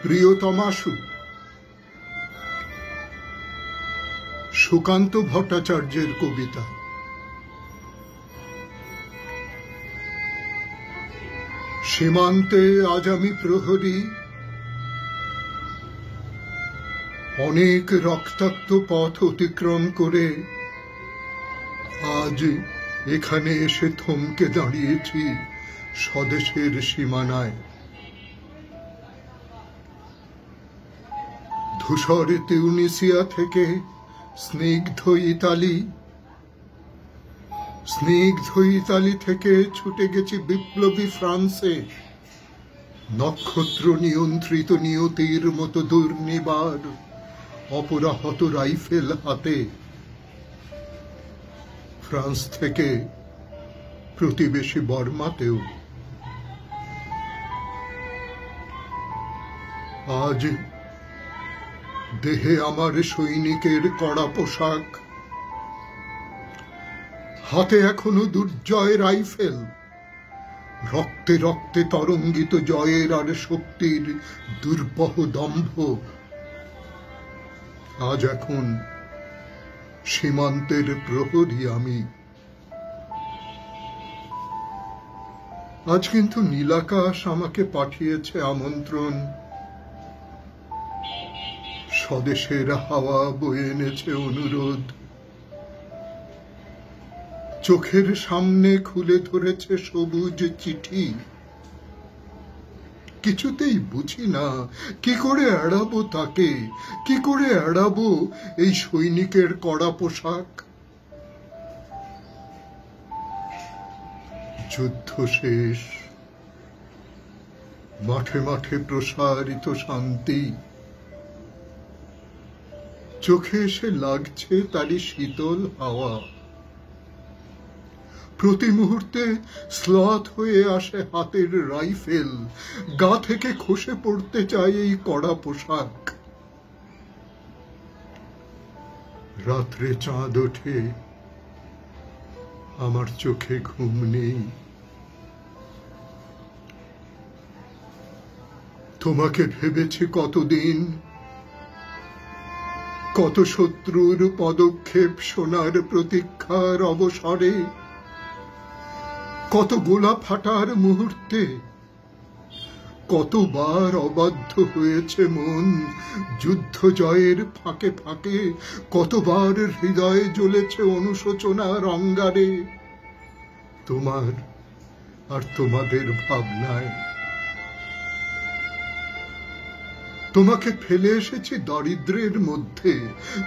প্রিয়তমাশু সুকান্ত ভট্টাচার্যের কবিতা। সীমান্তে আজ আমি প্রহরী, অনেক রক্তাক্ত পথ অতিক্রম করে আজ এখানে এসে থমকে দাঁড়িয়েছি স্বদেশের সীমানায়। ধূসর তিউনিসিয়া থেকে স্নিগ্ধ ইতালি থেকে ছুটে গেছি বিপ্লবী ফ্রান্সে, নক্ষত্র নিয়ন্ত্রিত নিয়তির মতো দুর্নিবার অপরাহত রাইফেল হাতে। ফ্রান্স থেকে প্রতিবেশী বর্মাতেও। আজ দেহে আমার সৈনিকের কড়া পোশাক, হাতে এখনো দুর্জয় রাইফেল, রক্তে রক্তে তরঙ্গিত জয়ের আর শক্তির দুর্বহ দম্ভ। আজ এখন সীমান্তের প্রহরী আমি। আজ কিন্তু নীলাকাশ আমাকে পাঠিয়েছে আমন্ত্রণ, স্বদেশের হাওয়া বয়ে এনেছে অনুরোধ, চোখের সামনে খুলে ধরেছে সবুজ চিঠি। কিছুতেই বুঝি না কি করে এড়াবো তাকে, কি করে এড়াবো এই সৈনিকের কড়া পোশাক। যুদ্ধ শেষ, মাঠে মাঠে প্রসারিত শান্তি, চোখে এসে লাগছে তারই শীতল হাওয়া। প্রতি মুহূর্তে স্লথ হয়ে আসে হাতের রাইফেল, গা থেকে খসে পড়তে চায় এই কড়া পোশাক। রাত্রে চাঁদ ওঠে, আমার চোখে ঘুম নেই। তোমাকে ভেবেছি কতদিন, কত শত্রুর পদক্ষেপ শোনার প্রতীক্ষার অবসরে, কত গোলা ফাটার মুহূর্তে, কতবার অবাধ্য হয়েছে মন যুদ্ধ জয়ের ফাঁকে ফাঁকে, কতবার হৃদয়ে জ্বলেছে অনুশোচনার অঙ্গারে তোমার আর তোমাদের ভাবনায়। তোমাকে ফেলে এসেছি দারিদ্র্যের মধ্যে,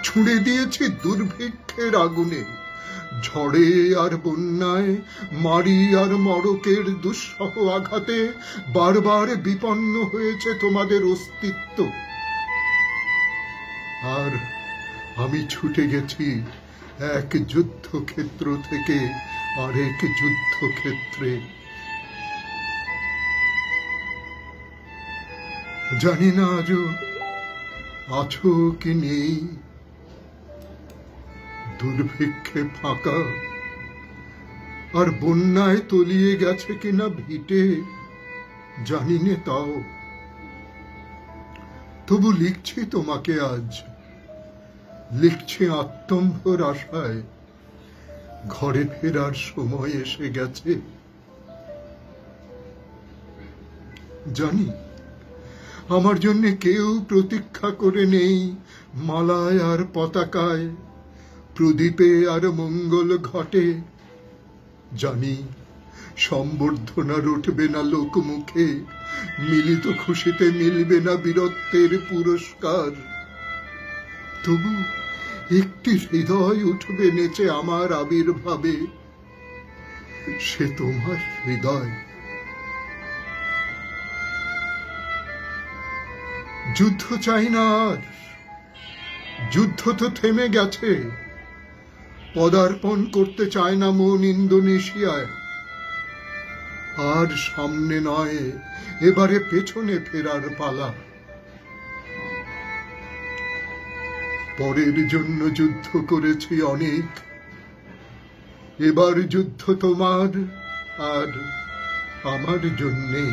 ছুঁড়ে দিয়েছি দুর্ভিক্ষের আগুনে, ঝড়ে আর বন্যায়, মারি আর মড়কের দুঃসহ আঘাতে বারবার বিপন্ন হয়েছে তোমাদের অস্তিত্ব। আর আমি ছুটে গেছি এক যুদ্ধক্ষেত্র থেকে আরেক যুদ্ধক্ষেত্রে। জানি না আজও আছো কি নেই, দুর্ভিক্ষে ফাঁকা আর বন্যায় তলিয়ে গেছে কিনা ভিটে, জানি নে তাও। তবু লিখছি তোমাকে আজ, লিখছি আত্মম্ভর আশায়, ঘরে ফেরার সময় এসে গেছে। জানি আমার জন্য কেউ প্রতীক্ষা করে নেই মালায় আর পতাকায়, প্রদীপে আর মঙ্গল ঘটে। জানি সম্বর্ধনা রটবে না লোকমুখে, মিলিত খুশিতে মিলবে না বীরত্বের পুরস্কার। তবু একটি হৃদয় উঠবে নেচে আমার আবির্ভাবে, সে তোমার হৃদয়। যুদ্ধ চাই না আর, যুদ্ধ তো থেমে গেছে। পদার্পণ করতে চায় না মন ইন্দোনেশিয়ায়। আর সামনে নয়, এবারে পেছনে ফেরার পালা। পরের জন্য যুদ্ধ করেছি অনেক, এবার যুদ্ধ তোমার আর আমার জন্যে।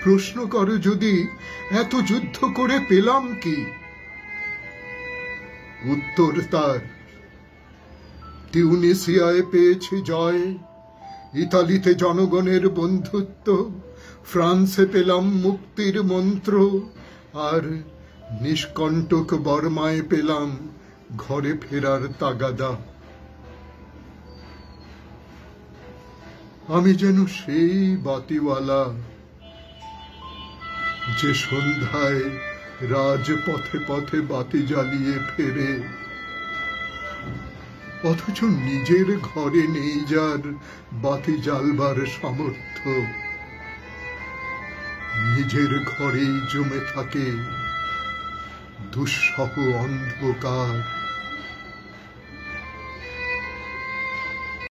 প্রশ্ন করো যদি এত যুদ্ধ করে পেলাম কি? উত্তর তার, টিউনিসিয়ায় পেয়েছি জয়, ইতালিতে জনগণের বন্ধুত্ব, ফ্রান্সে পেলাম মুক্তির মন্ত্র, আর নিষ্কণ্টক বর্মায় পেলাম ঘরে ফেরার তাগাদা। আমি যেন সেই বাতিওয়ালা যে সন্ধ্যায় রাজপথে পথে বাতি জ্বালিয়ে ফেরে, অথচ নিজের ঘরে নেই যার বাতি জ্বালবার সামর্থ্য। নিজের ঘরেই জমে থাকে দুঃসহ অন্ধকার।